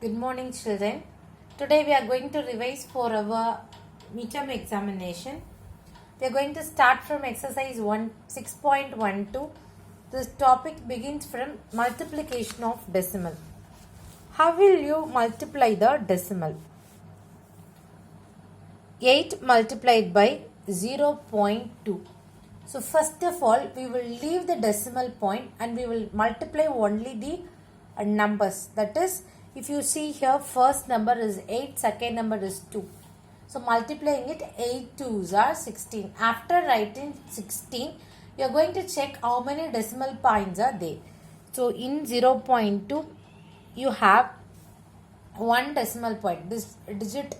Good morning, children. Today we are going to revise for our midterm examination. We are going to start from exercise 6.12. This topic begins from multiplication of decimal. How will you multiply the decimal? 8 multiplied by 0.2. So first of all, we will leave the decimal point and we will multiply only the numbers. That is, if you see here, first number is 8, second number is 2. So multiplying it, 8 2s are 16. After writing 16, you are going to check how many decimal points are there. So in 0.2, you have one decimal point. This digit,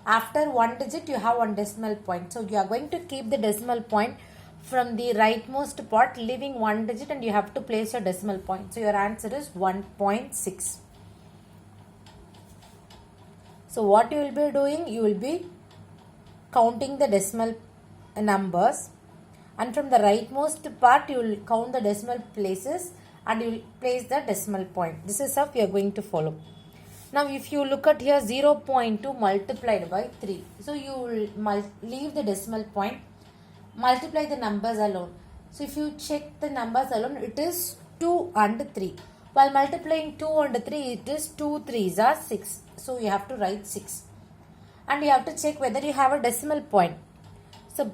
after one digit, you have one decimal point. So you are going to keep the decimal point from the rightmost part, leaving one digit, and you have to place your decimal point. So your answer is 1.6. So what you will be doing, you will be counting the decimal numbers, and from the rightmost part you will count the decimal places and you will place the decimal point. This is how we are going to follow. Now if you look at here, 0.2 multiplied by 3. So you will leave the decimal point, multiply the numbers alone. So if you check the numbers alone, it is 2 and 3. While multiplying 2 and 3, it is 2 3s are 6. So you have to write 6. And you have to check whether you have a decimal point. So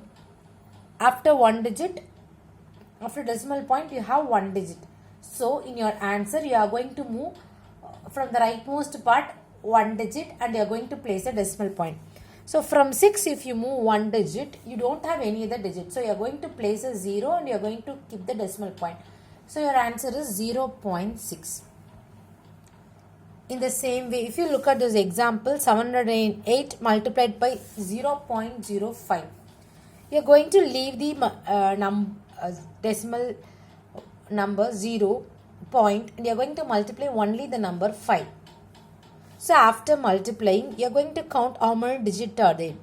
after one digit, after decimal point, you have one digit. So in your answer, you are going to move from the rightmost part one digit and you are going to place a decimal point. So from 6, if you move one digit, you don't have any other digit. So you are going to place a 0 and you are going to keep the decimal point. So your answer is 0.6. In the same way, if you look at this example, 708 multiplied by 0.05. You are going to leave the decimal number 0 point and you are going to multiply only the number 5. So after multiplying, you are going to count how many digits are there.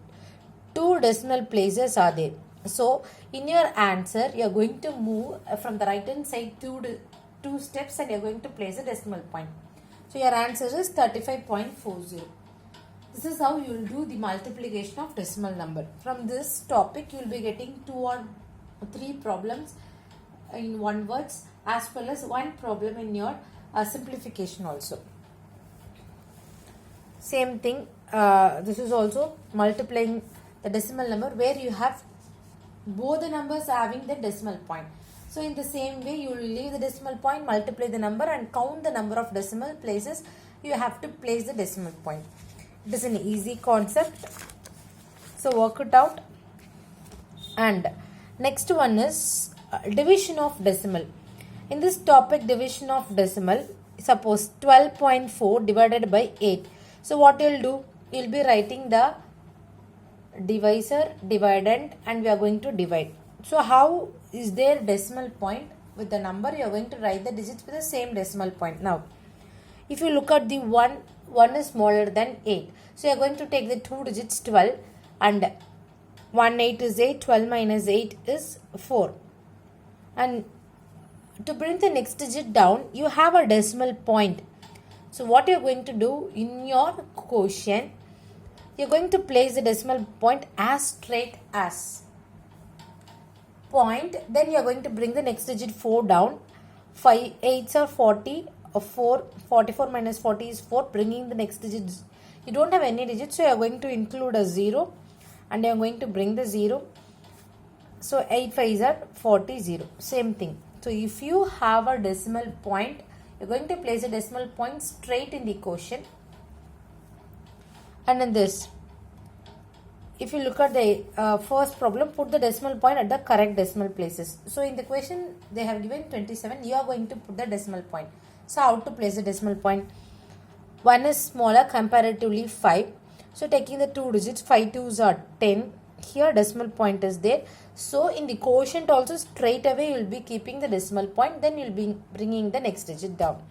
2 decimal places are there. So in your answer, you are going to move from the right hand side two steps and you are going to place a decimal point. So your answer is 35.40. This is how you will do the multiplication of decimal number. From this topic, you will be getting 2 or 3 problems in one words, as well as one problem in your simplification also. Same thing, this is also multiplying the decimal number where you have both the numbers having the decimal point. So in the same way, you will leave the decimal point, multiply the number and count the number of decimal places. You have to place the decimal point. It is an easy concept. So work it out. And next one is division of decimal. In this topic, division of decimal, suppose 12.4 divided by 8. So what you will do? You will be writing the divisor, dividend, and we are going to divide. So how is there decimal point with the number? You are going to write the digits with the same decimal point. Now, if you look at the 1 is smaller than 8. So you are going to take the 2 digits 12 and 1 8 is 8, 12 minus 8 is 4. And to bring the next digit down, you have a decimal point. So what you are going to do in your quotient, you are going to place the decimal point as straight as point. Then you are going to bring the next digit 4 down. 5 8s are 40. 44 minus 40 is 4. Bringing the next digit, you don't have any digits, so you are going to include a 0 and you are going to bring the 0. So 8 5s are 40, 0. Same thing. So if you have a decimal point, you are going to place a decimal point straight in the quotient. And in this, if you look at the first problem, put the decimal point at the correct decimal places. So in the question, they have given 27. You are going to put the decimal point. So how to place the decimal point? 1 is smaller, comparatively 5. So taking the 2 digits, 5 2s are 10. Here decimal point is there. So in the quotient also, straight away you will be keeping the decimal point. Then you will be bringing the next digit down.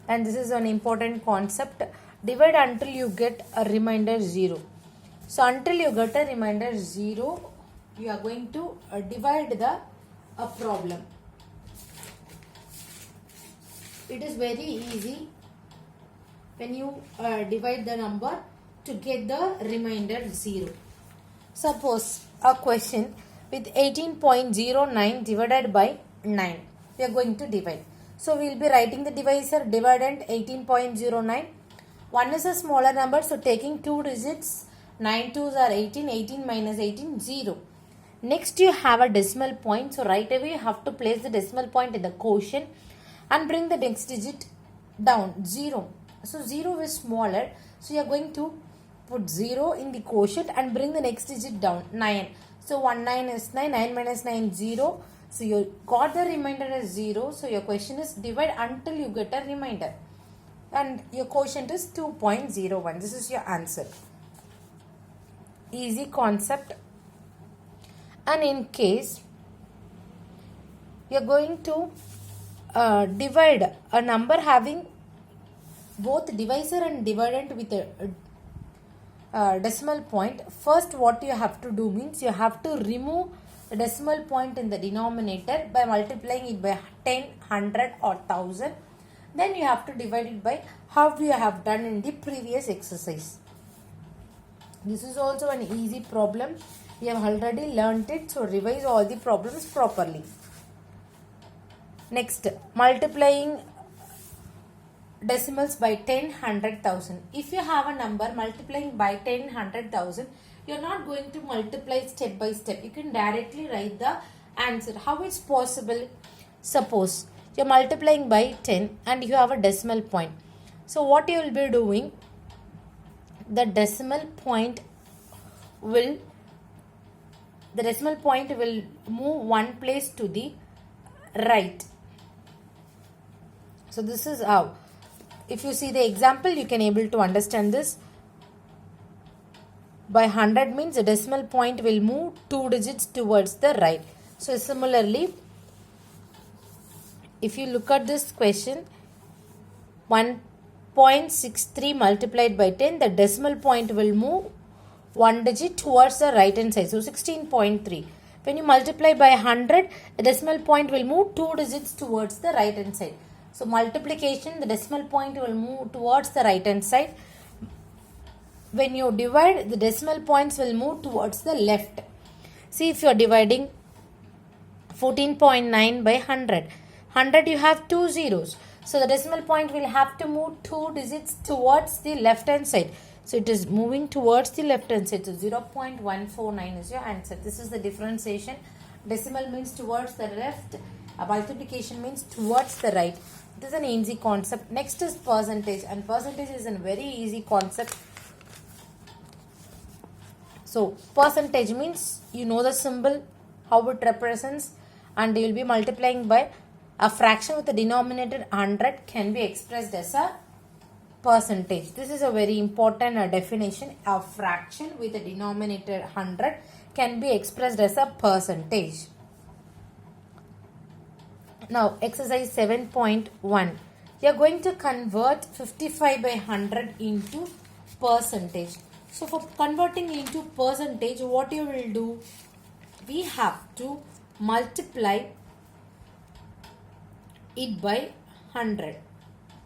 And this is an important concept. Divide until you get a remainder 0. So until you get a remainder 0, you are going to divide the problem. It is very easy. when you divide the number to get the remainder 0. Suppose a question with 18.09 divided by 9. We are going to divide. So we will be writing the divisor dividend 18.09. 1 is a smaller number, so taking 2 digits, 9 2s are 18, 18 minus 18, 0. Next you have a decimal point, so right away you have to place the decimal point in the quotient and bring the next digit down, 0. So 0 is smaller, so you are going to put 0 in the quotient and bring the next digit down, 9. So 1 9 is 9, 9 minus 9, 0. So you got the remainder as 0. So your question is divide until you get a remainder. And your quotient is 2.01. This is your answer. Easy concept. And in case you are going to divide a number having both divisor and dividend with a decimal point, first what you have to do means you have to remove the decimal point in the denominator by multiplying it by 10, 100 or 1000. Then you have to divide it by how you have done in the previous exercise. This is also an easy problem. You have already learnt it, so revise all the problems properly. Next, multiplying decimals by 10, 100, 1000. If you have a number multiplying by 10, 100, 1000, you are not going to multiply step by step. You can directly write the answer. How it's possible? Suppose you are multiplying by 10 and you have a decimal point. So what you will be doing, the decimal point will move one place to the right. So this is how. If you see the example, you can able to understand this. By 100 means the decimal point will move 2 digits towards the right. So similarly, if you look at this question, 1.63 multiplied by 10, the decimal point will move 1 digit towards the right hand side. So 16.3. When you multiply by 100, the decimal point will move 2 digits towards the right hand side. So multiplication, the decimal point will move towards the right hand side. When you divide, the decimal points will move towards the left. See, if you are dividing 14.9 by 100. 100 you have 2 zeros. So the decimal point will have to move 2 digits towards the left hand side. So it is moving towards the left hand side. So 0.149 is your answer. This is the differentiation. Decimal means towards the left. Multiplication means towards the right. This is an easy concept. Next is percentage. And percentage is a very easy concept. So percentage means you know the symbol, how it represents, and you will be multiplying by a fraction with the denominator 100 can be expressed as a percentage. This is a very important definition. A fraction with the denominator 100 can be expressed as a percentage. Now exercise 7.1. You are going to convert 55 by 100 into percentage. So for converting into percentage, what you will do? We have to multiply it by 100.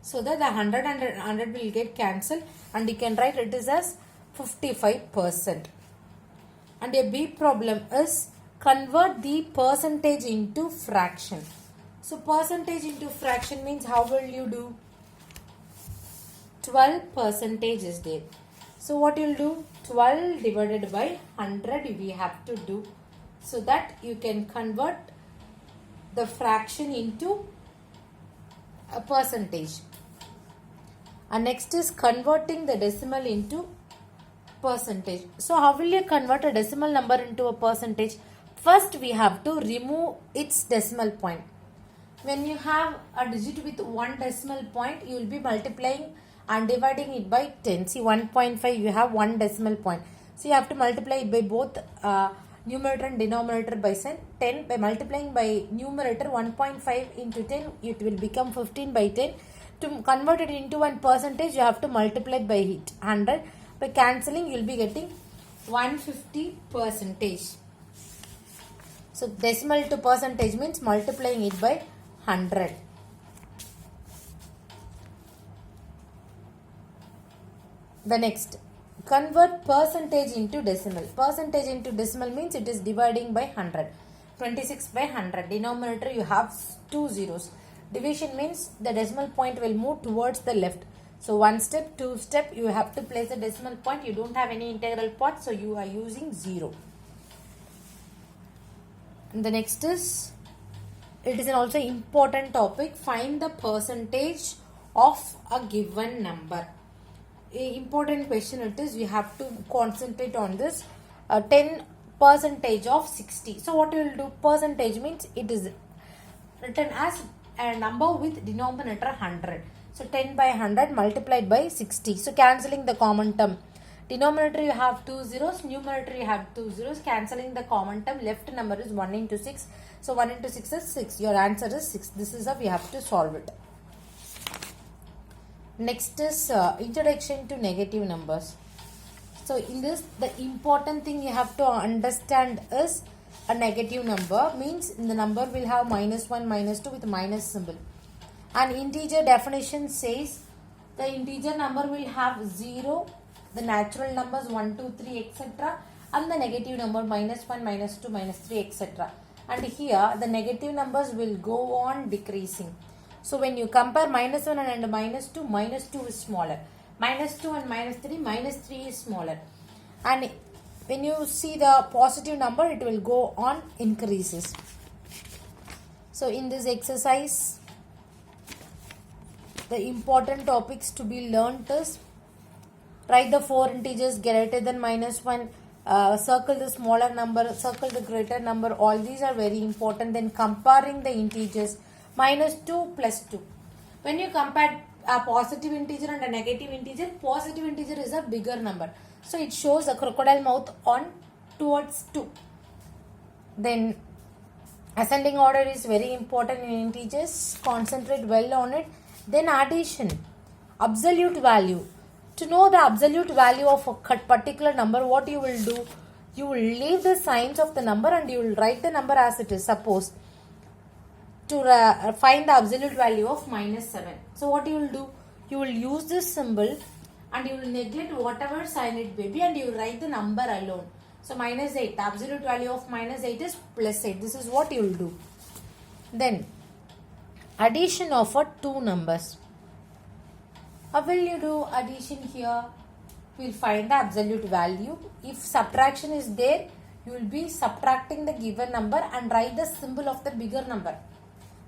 So that the 100 and 100 will get cancelled and you can write it is as 55%. And a B problem is convert the percentage into fraction. So percentage into fraction means how will you do? 12% is there. So what you will do? 12 divided by 100 we have to do. So that you can convert the fraction into a percentage. And next is converting the decimal into percentage. So how will you convert a decimal number into a percentage? First we have to remove its decimal point. When you have a digit with one decimal point, you will be multiplying and dividing it by 10. See 1.5 you have one decimal point. So you have to multiply it by both numerator and denominator by 10. By multiplying by numerator 1.5 into 10, it will become 15 by 10. To convert it into one percentage, you have to multiply it by 100. By cancelling, you will be getting 150%. So decimal to percentage means multiplying it by 100. The next, convert percentage into decimal. Percentage into decimal means it is dividing by 100. 26 by 100. Denominator you have 2 zeros. Division means the decimal point will move towards the left. So 1 step, 2 step, you have to place a decimal point. You don't have any integral part, so you are using 0. And the next is, it is an also important topic. Find the percentage of a given number. A important question it is. We have to concentrate on this. 10 percentage of 60. So what you will do? Percentage means it is written as a number with denominator 100. So 10 by 100 multiplied by 60. So cancelling the common term. Denominator you have 2 zeros, numerator you have 2 zeros. Cancelling the common term, left number is 1 into 6. So 1 into 6 is 6. Your answer is 6. This is how we have to solve it. Next is introduction to negative numbers. So in this, the important thing you have to understand is a negative number means the number will have -1, -2 with minus symbol. An integer definition says the integer number will have 0, the natural numbers 1, 2, 3, etc. and the negative number -1, -2, -3, etc. And here the negative numbers will go on decreasing. So when you compare -1 and -2 is smaller. -2 and -3 is smaller. And when you see the positive number, it will go on increases. So in this exercise, the important topics to be learnt is, write the 4 integers greater than -1, circle the smaller number, circle the greater number. All these are very important. Then comparing the integers, -2 plus 2. When you compare a positive integer and a negative integer, positive integer is a bigger number. So it shows a crocodile mouth on towards 2. Then ascending order is very important in integers. Concentrate well on it. Then addition, absolute value. To know the absolute value of a particular number, what you will do? You will leave the signs of the number and you will write the number as it is. Suppose to find the absolute value of -7. So what you will do? You will use this symbol and you will neglect whatever sign it may be and you will write the number alone. So -8, the absolute value of -8 is +8. This is what you will do. Then addition of two numbers. How will you do addition here? We will find the absolute value. If subtraction is there, you will be subtracting the given number and write the symbol of the bigger number.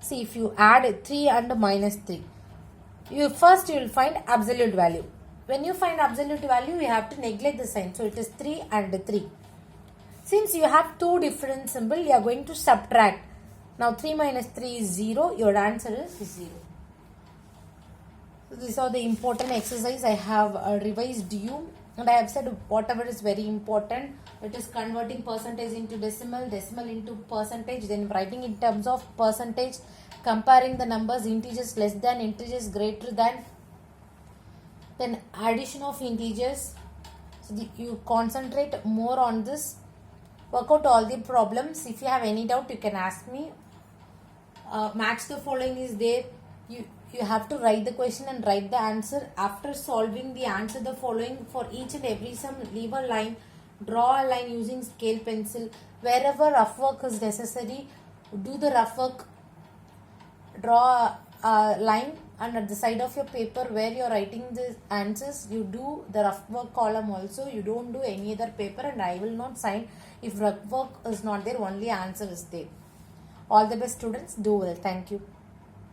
See, if you add 3 and -3, you will find absolute value. When you find absolute value, you have to neglect the sign. So it is 3 and 3. Since you have two different symbols, you are going to subtract. Now 3 minus 3 is 0. Your answer is 0. So these are the important exercise I have revised you. And I have said whatever is very important. It is converting percentage into decimal, decimal into percentage, then writing in terms of percentage, comparing the numbers, integers less than, integers greater than, then addition of integers. So you concentrate more on this. Work out all the problems. If you have any doubt, you can ask me. Match the following is there. You have to write the question and write the answer. After solving the answer the following, for each and every sum, leave a line, draw a line using scale pencil. Wherever rough work is necessary, do the rough work, draw a line, and at the side of your paper where you are writing the answers, you do the rough work column also. You don't do any other paper and I will not sign if rough work is not there, only answer is there. All the best students, do well. Thank you.